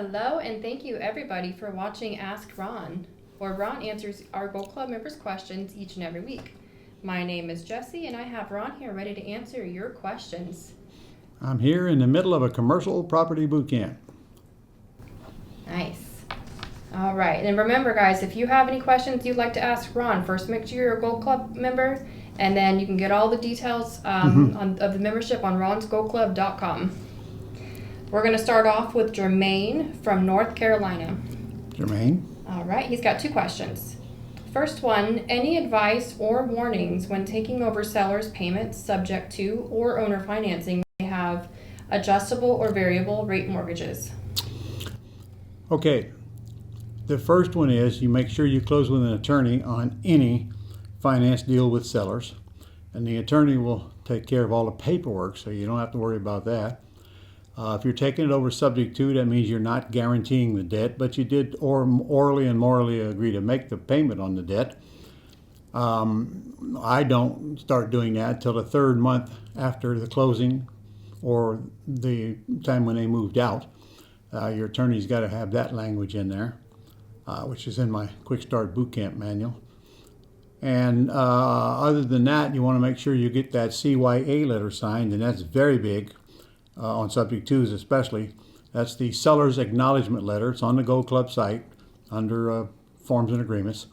Hello, and thank you everybody for watching Ask Ron, where Ron answers our Gold Club members' questions each and every week. My name is Jessie, and I have Ron here ready to answer your questions. I'm here in the middle of a commercial property boot camp. Nice. All right, and remember guys, if you have any questions you'd like to ask Ron, first make sure you're a Gold Club member, and then you can get all the details of the membership on ronsgoldclub.com. We're going to start off with Jermaine from North Carolina. Jermaine? All right, he's got two questions. First one, any advice or warnings when taking over sellers' payments subject to or owner financing may have adjustable or variable rate mortgages? Okay, the first one is you make sure you close with an attorney on any finance deal with sellers, and the attorney will take care of all the paperwork, so you don't have to worry about that. If you're taking it over subject to, that means you're not guaranteeing the debt, but you did orally and morally agree to make the payment on the debt. I don't start doing that till the third month after the closing or the time when they moved out. Your attorney's got to have that language in there, which is in my Quick Start Bootcamp manual. And other than that, you want to make sure you get that CYA letter signed, and that's very big. On subject twos especially. That's the seller's acknowledgement letter. It's on the Gold Club site under forms and agreements.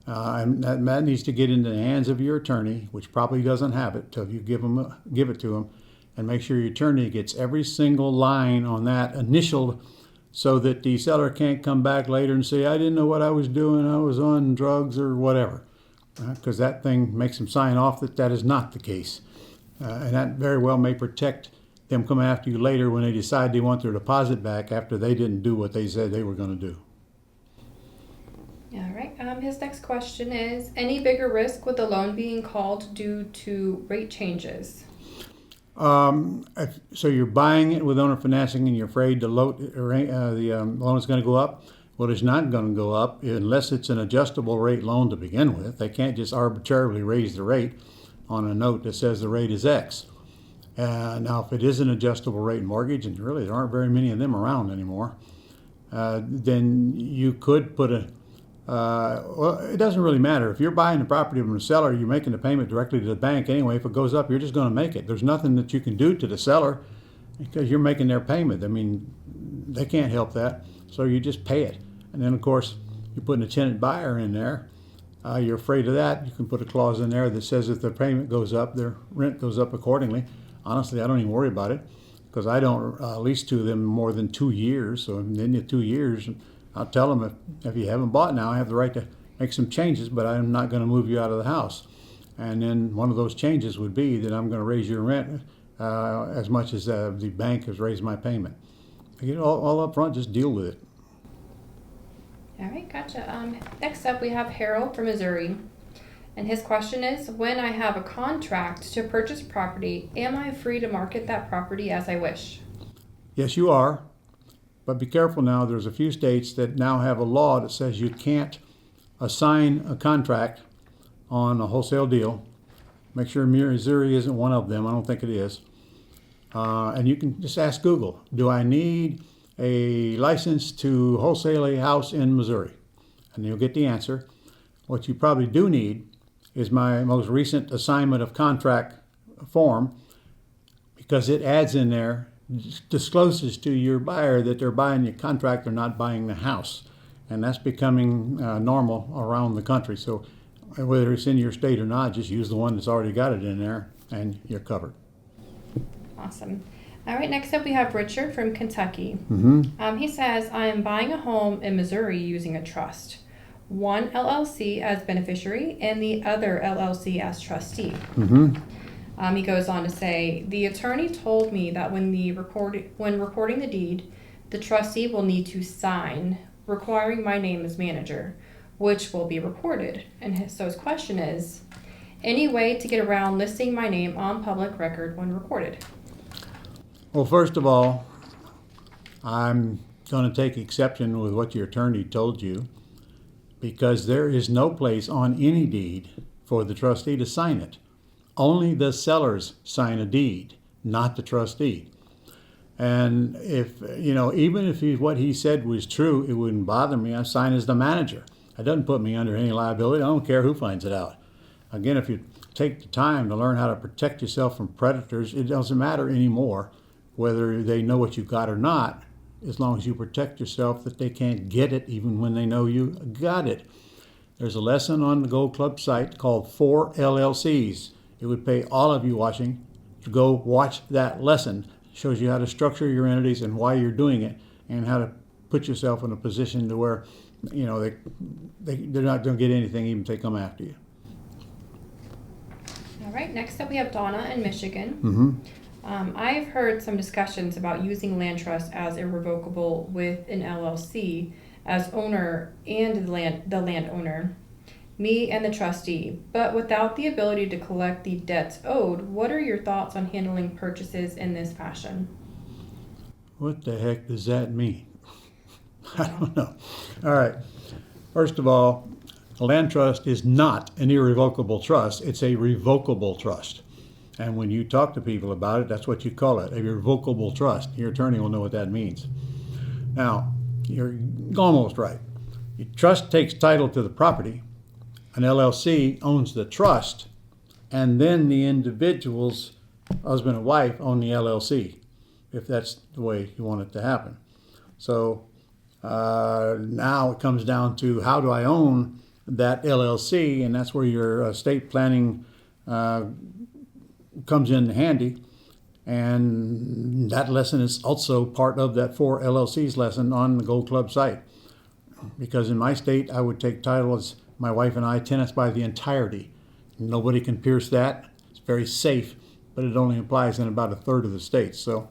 And that needs to get into the hands of your attorney, which probably doesn't have it till you give it to him, and make sure your attorney gets every single line on that initialed so that the seller can't come back later and say, I didn't know what I was doing, I was on drugs or whatever, because that thing makes them sign off that is not the case. And that very well may protect them coming after you later when they decide they want their deposit back after they didn't do what they said they were going to do. All right. His next question is, any bigger risk with the loan being called due to rate changes? So you're buying it with owner financing and you're afraid the loan is going to go up? Well, it's not going to go up unless it's an adjustable rate loan to begin with. They can't just arbitrarily raise the rate on a note that says the rate is X. Now, if it is an adjustable rate mortgage, and really there aren't very many of them around anymore, then you could put well, it doesn't really matter. If you're buying the property from the seller, you're making the payment directly to the bank anyway. If it goes up, you're just going to make it. There's nothing that you can do to the seller because you're making their payment. I mean, they can't help that, so you just pay it. And then, of course, you're putting a tenant buyer in there. You're afraid of that. You can put a clause in there that says if the payment goes up, their rent goes up accordingly. Honestly, I don't even worry about it because I don't lease to them more than 2 years. So in the 2 years, I'll tell them if you haven't bought now, I have the right to make some changes, but I'm not going to move you out of the house. And then one of those changes would be that I'm going to raise your rent as much as the bank has raised my payment. You get all up front, just deal with it. All right, gotcha. Next up, we have Harold from Missouri. And his question is, when I have a contract to purchase property, am I free to market that property as I wish? Yes, you are. But be careful now. There's a few states that now have a law that says you can't assign a contract on a wholesale deal. Make sure Missouri isn't one of them. I don't think it is. And you can just ask Google, do I need a license to wholesale a house in Missouri? And you'll get the answer. What you probably do need is my most recent assignment of contract form, because it adds in there, discloses to your buyer that they're buying your contract, they're not buying the house. And that's becoming normal around the country. So whether it's in your state or not, just use the one that's already got it in there and you're covered. Awesome. All right, next up we have Richard from Kentucky. He says, I am buying a home in Missouri using a trust. One LLC as beneficiary and the other LLC as trustee. He goes on to say, the attorney told me that when recording the deed, the trustee will need to sign, requiring my name as manager, which will be recorded. And so his question is, any way to get around listing my name on public record when recorded? Well, first of all, I'm going to take exception with what your attorney told you, because there is no place on any deed for the trustee to sign it. Only the sellers sign a deed, not the trustee. And if, even if what he said was true, it wouldn't bother me. I sign as the manager. It doesn't put me under any liability. I don't care who finds it out. Again, if you take the time to learn how to protect yourself from predators, it doesn't matter anymore whether they know what you got or not, as long as you protect yourself that they can't get it even when they know you got it. There's a lesson on the Gold Club site called 4 LLCs. It would pay all of you watching to go watch that lesson. It shows you how to structure your entities and why you're doing it, and how to put yourself in a position to where they're not going to get anything even if they come after you. All right, next up we have Donna in Michigan. Mm-hmm. I've heard some discussions about using land trust as irrevocable with an LLC as owner and the landowner, me and the trustee, but without the ability to collect the debts owed. What are your thoughts on handling purchases in this fashion? What the heck does that mean? I don't know. All right. First of all, a land trust is not an irrevocable trust. It's a revocable trust. And when you talk to people about it, that's what you call it, a revocable trust. Your attorney will know what that means. Now, you're almost right. Your trust takes title to the property. An LLC owns the trust. And then the individuals, husband and wife, own the LLC, if that's the way you want it to happen. So now it comes down to, how do I own that LLC? And that's where your estate planning comes in handy. And that lesson is also part of that 4 LLCs lesson on the Gold Club site. Because in my state, I would take title as my wife and I, tenants by the entirety. Nobody can pierce that. It's very safe, but it only applies in about a third of the states. So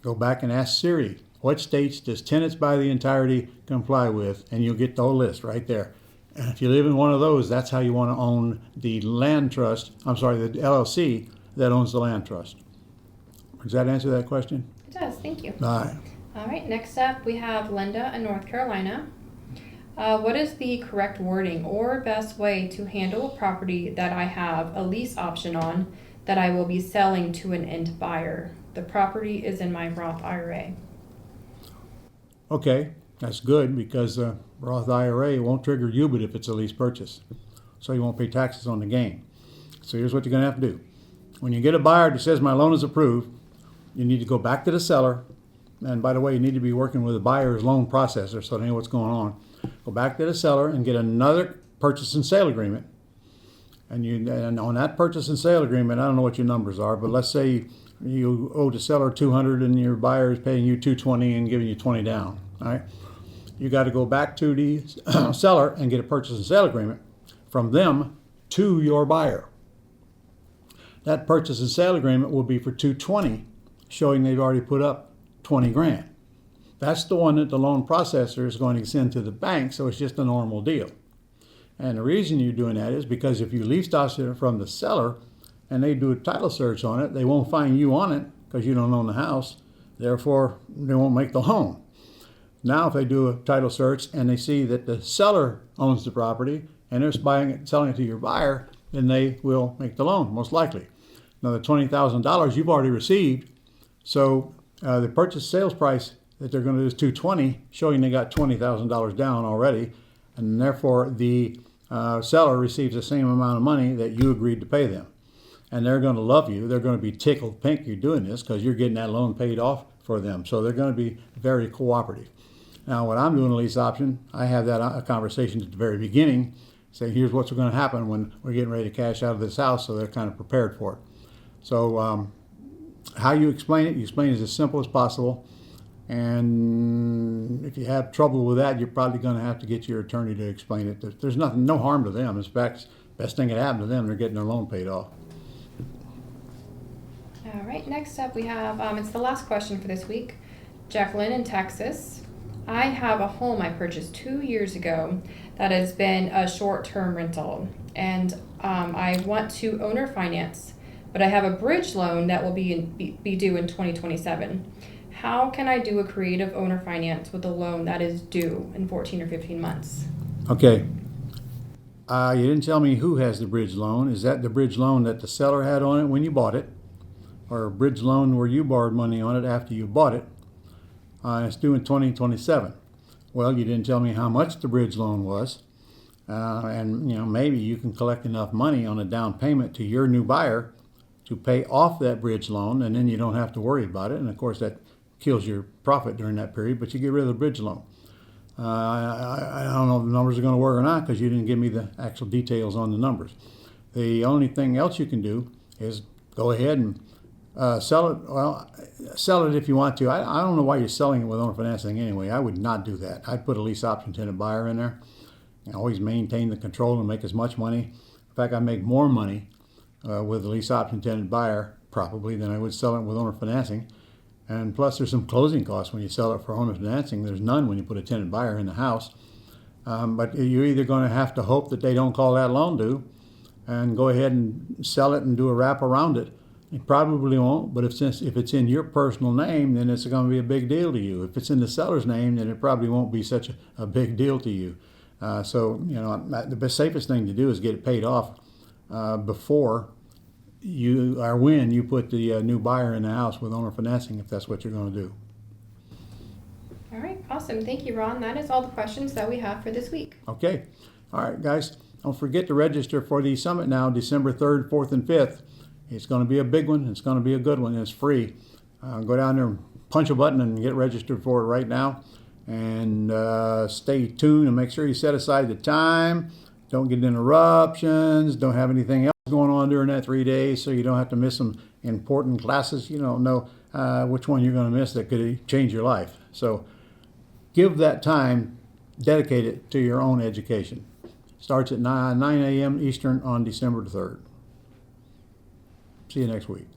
go back and ask Siri, what states does tenants by the entirety comply with? And you'll get the whole list right there. And if you live in one of those, that's how you want to own the land trust, the LLC that owns the land trust. Does that answer that question? It does, thank you. All right, next up we have Linda in North Carolina. What is the correct wording or best way to handle a property that I have a lease option on that I will be selling to an end buyer? The property is in my Roth IRA. Okay, that's good, because Roth IRA won't trigger UBIT if it's a lease purchase. So you won't pay taxes on the gain. So here's what you're going to have to do. When you get a buyer that says my loan is approved, you need to go back to the seller. And by the way, you need to be working with a buyer's loan processor so they know what's going on. Go back to the seller and get another purchase and sale agreement. And on that purchase and sale agreement, I don't know what your numbers are, but let's say you owe the seller $200 and your buyer is paying you $220 and giving you $20 down. All right, you got to go back to the seller and get a purchase and sale agreement from them to your buyer. That purchase and sale agreement will be for $220, showing they've already put up $20 grand. That's the one that the loan processor is going to send to the bank, so it's just a normal deal. And the reason you're doing that is because if you lease it from the seller and they do a title search on it, they won't find you on it because you don't own the house. Therefore, they won't make the loan. Now, if they do a title search and they see that the seller owns the property and they're selling it to your buyer, then they will make the loan, most likely. Now, the $20,000 you've already received, so the purchase sales price that they're going to do is $220, showing they got $20,000 down already, and therefore the seller receives the same amount of money that you agreed to pay them. And they're going to love you. They're going to be tickled pink you're doing this because you're getting that loan paid off for them. So they're going to be very cooperative. Now, when I'm doing a lease option, I have that a conversation at the very beginning, saying here's what's going to happen when we're getting ready to cash out of this house, so they're kind of prepared for it. So how you explain it, you explain it as simple as possible. And if you have trouble with that, you're probably going to have to get your attorney to explain it. There's no harm to them. In fact, best thing that happened to them, they're getting their loan paid off. All right, next up we have, it's the last question for this week. Jacqueline in Texas. I have a home I purchased 2 years ago that has been a short-term rental, and I want to owner finance, but I have a bridge loan that will be due in 2027. How can I do a creative owner finance with a loan that is due in 14 or 15 months? Okay. You didn't tell me who has the bridge loan. Is that the bridge loan that the seller had on it when you bought it, or a bridge loan where you borrowed money on it after you bought it? It's due in 2027. Well, you didn't tell me how much the bridge loan was. And maybe you can collect enough money on a down payment to your new buyer to pay off that bridge loan, and then you don't have to worry about it. And of course, that kills your profit during that period, but you get rid of the bridge loan. I don't know if the numbers are going to work or not because you didn't give me the actual details on the numbers. The only thing else you can do is go ahead and sell it. Well, sell it if you want to. I don't know why you're selling it with owner financing anyway. I would not do that. I'd put a lease option tenant buyer in there. And always maintain the control and make as much money. In fact, I make more money with a lease option tenant buyer probably than I would sell it with owner financing. And plus, there's some closing costs when you sell it for owner financing. There's none when you put a tenant buyer in the house. But you're either going to have to hope that they don't call that loan due and go ahead and sell it and do a wrap around it. It probably won't, but if it's in your personal name, then it's going to be a big deal to you. If it's in the seller's name, then it probably won't be such a big deal to you. So the safest thing to do is get it paid off before you or when you put the new buyer in the house with owner financing, if that's what you're going to do. All right, awesome. Thank you, Ron. That is all the questions that we have for this week. Okay. All right, guys. Don't forget to register for the summit now, December 3rd, 4th, and 5th. It's going to be a big one. It's going to be a good one. It's free. Go down there and punch a button and get registered for it right now. And stay tuned and make sure you set aside the time. Don't get interruptions. Don't have anything else going on during that 3 days, so you don't have to miss some important classes. You don't know which one you're going to miss that could change your life. So give that time, dedicate it to your own education. Starts at 9 a.m. Eastern on December the 3rd. See you next week.